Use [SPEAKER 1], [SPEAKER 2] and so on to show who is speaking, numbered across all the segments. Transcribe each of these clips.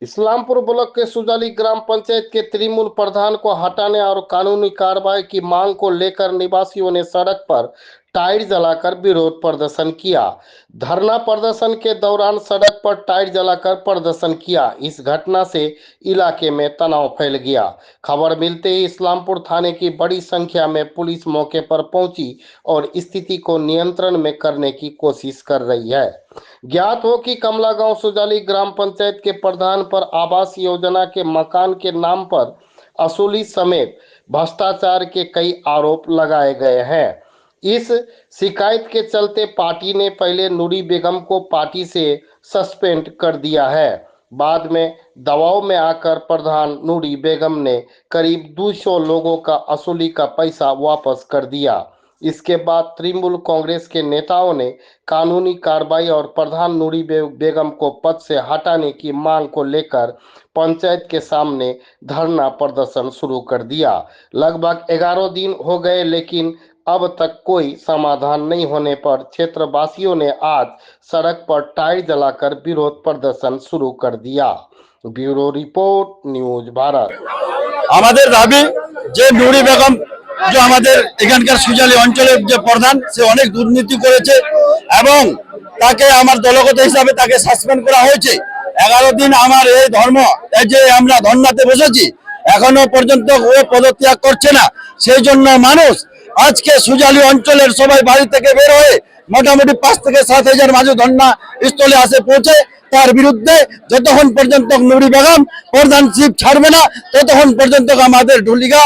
[SPEAKER 1] Islampur block के सुजाली ग्राम पंचायत के तृणमूल प्रधान को हटाने और कानूनी कार्रवाई की मांग को लेकर निवासियों ने सड़क पर टायर जलाकर विरोध प्रदर्शन किया। धरना प्रदर्शन के दौरान सड़क पर टायर जलाकर प्रदर्शन किया। इस घटना से इलाके में तनाव फैल गया। खबर मिलते ही इस्लामपुर थाने की बड़ी संख्या में पुलिस मौके पर पहुंची और स्थिति को नियंत्रण में करने की कोशिश कर रही है। ज्ञात हो कि कमला गांव सुजाली ग्राम पंचायत के प्रधान पर आवास योजना के मकान के नाम पर असुली समेत भ्रष्टाचार के कई आरोप लगाए गए हैं। इस शिकायत के चलते पार्टी ने पहले नूरी बेगम को पार्टी से सस्पेंड कर दिया है। बाद में दबाव में आकर प्रधान नूरी बेगम ने करीब 200 लोगों का असुली का पैसा वापस कर दिया। इसके बाद तृणमूल कांग्रेस के नेताओं ने कानूनी कार्रवाई और प्रधान नूरी बेगम को पद से हटाने की मांग को लेकर पंचायत के सामने धरना प्रदर्शन शुरू कर दिया। लगभग 11 दिन हो गए, लेकिन अब तक कोई समाधान नहीं होने पर क्षेत्रवासियों ने आज सड़क पर टायर जलाकर विरोध प्रदर्शन शुरू कर दिया। Bureau report, news Bharat.
[SPEAKER 2] আমাদের দাবি যে নুরি বেগম যে আমাদের এখানকার সুজালি অঞ্চলের যে প্রধান, সে অনেক দুর্নীতি করেছে এবং তাকে আমার দলগত হিসাবে তাকে সাসপেন্ড করা হয়েছে। 11 দিন আমার এই যে আমরা ধর্নাতে বসেছি, এখনো পর্যন্ত ও পদত্যাগ করছে না। সেই জন্য মানুষ আজকে সুজালি অঞ্চলের সবাই বাড়ি থেকে বের হয়ে মোটামুটি 5 থেকে 7,000 মানুষ ধর্না স্থলে আসে পৌঁছে। তার বিরুদ্ধে যতক্ষণ পর্যন্ত নুরি বেগম প্রধানশিপ ছাড়বে না, ততক্ষণ পর্যন্ত আমাদের ঢুলিগা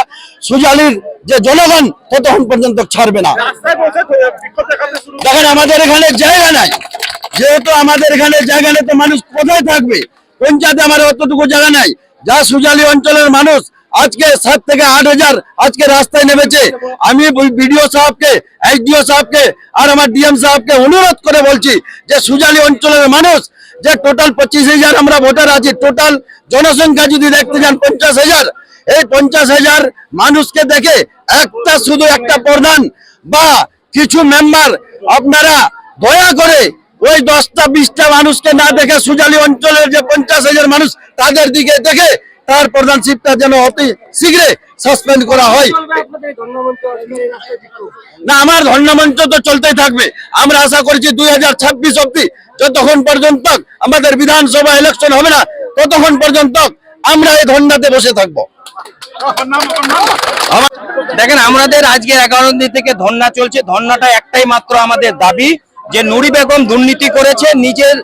[SPEAKER 2] সুজালির যে জনগণ ততক্ষণ পর্যন্ত ছাড়বে না। দেখেন আমাদের এখানে জায়গা নাই, যেহেতু আমাদের এখানে জায়গা নেই তো মানুষ কোথায় থাকবে? পঞ্চায়েতে আমার অতটুকু জায়গা নাই। যা সুজালি অঞ্চলের মানুষ আজকে 7 থেকে 8,000 আজকে রাস্তায় নেমেছে। আমি বিডিও সাহেবকে, এসডিও সাহেবকে আর আমার ডিএম সাহেবকে অনুরোধ করে বলছি যে সুজালি অঞ্চলের মানুষ যে টোটাল 25,000 আমরা ভোটার আছি, টোটাল জনসংখ্যা যদি দেখতে যান 50,000, এই 50,000 মানুষকে দেখে শুধু একটা প্রধান বা কিছু মেম্বার আপনারা দয়া করে ওই 10টা 20টা মানুষকে না দেখে সুজালি অঞ্চলের যে 50,000 মানুষ তাদের দিকে দেখে তার প্রধানশিপটা যেন অতি শীঘ্র সাসপেন্ড করা হয়। না, আমার ধর্ণামঞ্চ তো চলতেই থাকবে। আমরা আশা করছি 2026 অবধি, যতক্ষণ পর্যন্ত আমাদের বিধানসভা ইলেকশন হবে না ততক্ষণ পর্যন্ত আমরা এই ধর্ণাতে বসে থাকবো।
[SPEAKER 3] দেখেন আমাদের আজকে 11 দিন থেকে ধর্ণা চলছে। ধর্ণাটা একটাই মাত্র আমাদের দাবি যে নুরি বেগম দুর্নীতি করেছে। নিজের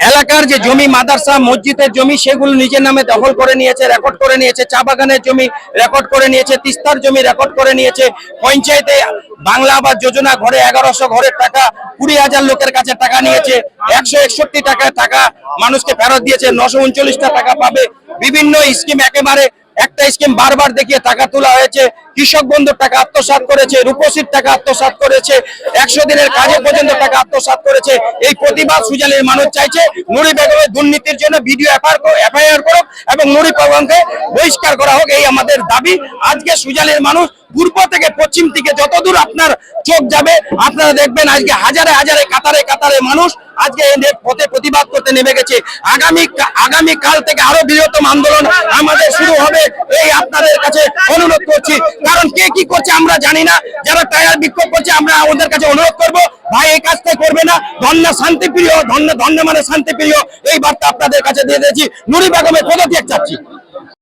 [SPEAKER 3] এলাকার যে জমি, মাদ্রাসা মসজিদের জমি, সেগুলো নিজের নামে দখল করে নিয়েছে, রেকর্ড করে নিয়েছে। চা বাগানের জমি রেকর্ড করে নিয়েছে, তিস্তার জমি রেকর্ড করে নিয়েছে। পঞ্চায়েতে বাংলা আবাস যোজনা ঘরে 1100 ঘরের টাকা 20,000 লোকের কাছে টাকা নিয়েছে। 161 টাকা মানুষকে ফেরত দিয়েছে। 939টা টাকা পাবে। বিভিন্ন স্কিম, একেবারে একটা স্কিম বারবার দেখিয়ে টাকা তোলা হয়েছে। কৃষক বন্ধুর টাকা আত্মসাৎ করেছে, রূপসীর টাকা আত্মসাৎ করেছে, 100 দিনের কাজে পর্যন্ত টাকা আত্মসাৎ করেছে। এই প্রতিবাদ সুজালির মানুষ চাইছে নুরি বেগমের দুর্নীতির জন্য ভিডিও এফআইআর করুক এবং নুরি বেগমকে বহিষ্কার করা হোক, এই আমাদের দাবি। আজকে সুজালির মানুষ পূর্ব থেকে পশ্চিম থেকে যতদূর আপনার চোখ যাবে আপনারা দেখবেন আজকে হাজারে হাজারে কাতারে মানুষ আজকে পথে প্রতিবাদ করতে নেমে গেছে। আগামী কাল থেকে আরো বৃহত্তম আন্দোলন আমাদের শুরু হবে, এই আপনাদের কাছে অনুরোধ করছি। কারণ কে কি করছে আমরা জানি না। যারা টায়ার বিক্ষোভ করছে আমরা ওদের কাছে অনুরোধ করব, ভাই এই কাজটা করবে না। ধর্ণা শান্তিপ্রিয়, ধর্ণা মানে শান্তিপ্রিয়, এই বার্তা আপনাদের কাছে দিয়ে দিয়েছি। নুরি বেগমের পদত্যাগ চাচ্ছি।